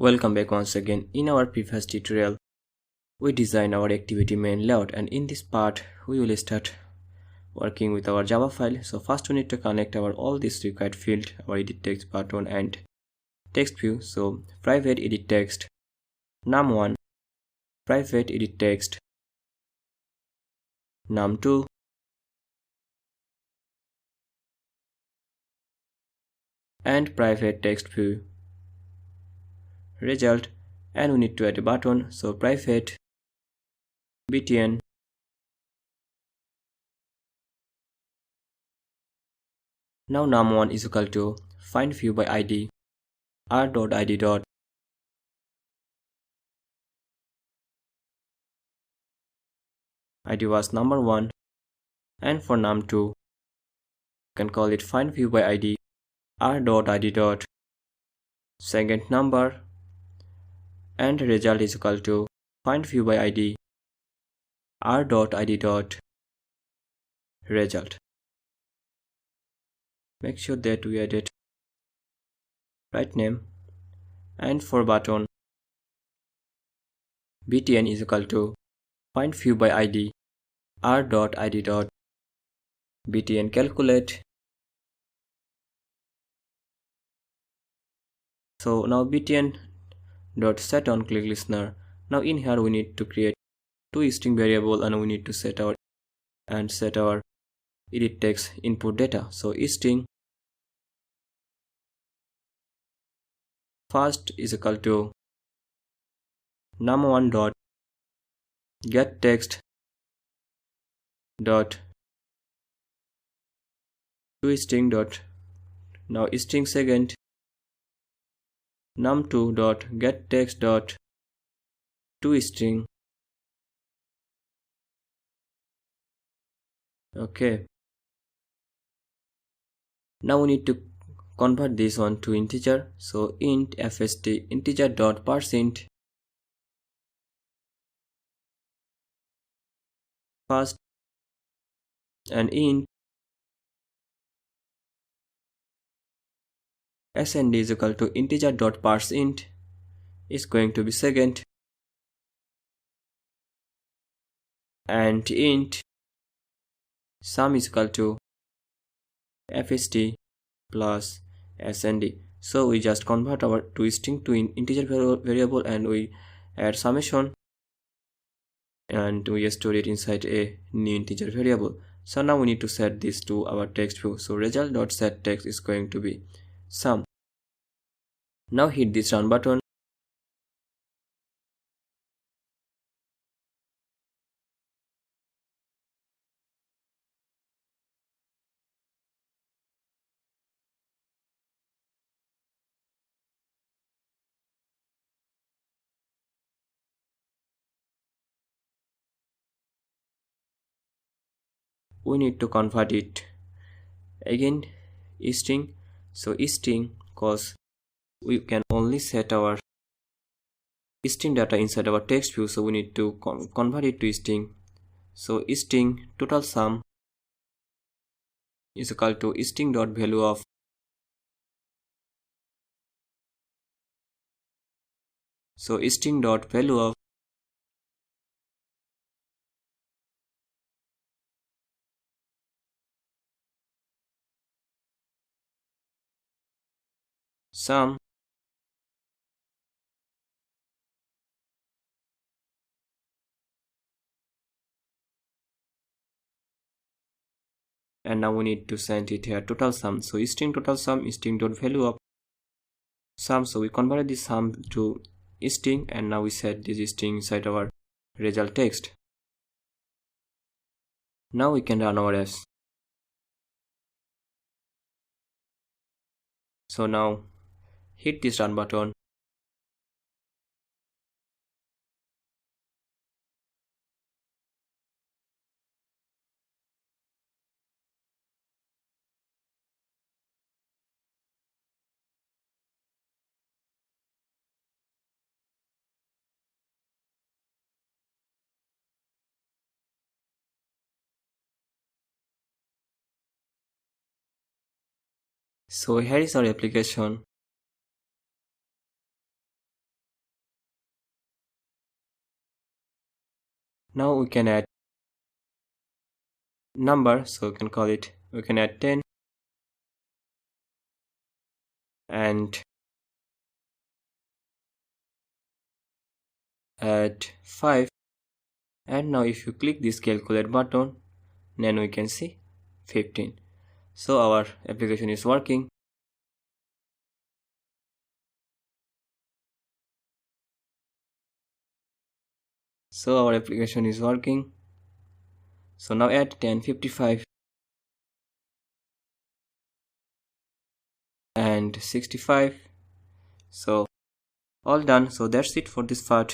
Welcome back once again. In our previous tutorial, we designed our activity main layout, and in this part, we will start working with our Java file. So first we need to connect our all these required field, our edit text button and text view. So private edit text, num1, private edit text, num2, and private text view result, and we need to add a button. So private btn now num1 is equal to find view by id r.id. id was number 1, and for num2 you can call it find view by id r.id second number, and result is equal to find view by id r.id result. Make sure that we added right name, and for button btn is equal to find view by id r.id btn calculate. So now btn dot set on click listener. Now in here we need to create two string variable, and we need to set our edit text input data. So string first is equal to num1 dot get text dot to string dot now string second num2 dot get text dot to string. Okay, now we need to convert this one to integer. So int fst integer dot %, first, and int snd is equal to integer dot %, is going to be second, and int sum is equal to fst plus snd. So we just convert our to string to integer variable, and we add summation, and we store it inside a new integer variable. So now we need to set this to our text view. So result dot set text is going to be sum. Now hit this run button. We need to convert it again string. So string, cause we can only set our string data inside our text view, so we need to convert it to string. So string total sum is equal to string dot value of string dot value of sum and now we need to send it here total sum. So string total sum string dot value of sum. So we converted this sum to string, and now we set this string inside our result text. Now we can run our apps. So now hit this run button. So here is our application. Now we can add number, so we can call it, we can add 10 and add 5. And now if you click this calculate button, then we can see 15. So our application is working. So our application is working. So now add 10, 55 and 65. So all done. So that's it for this part.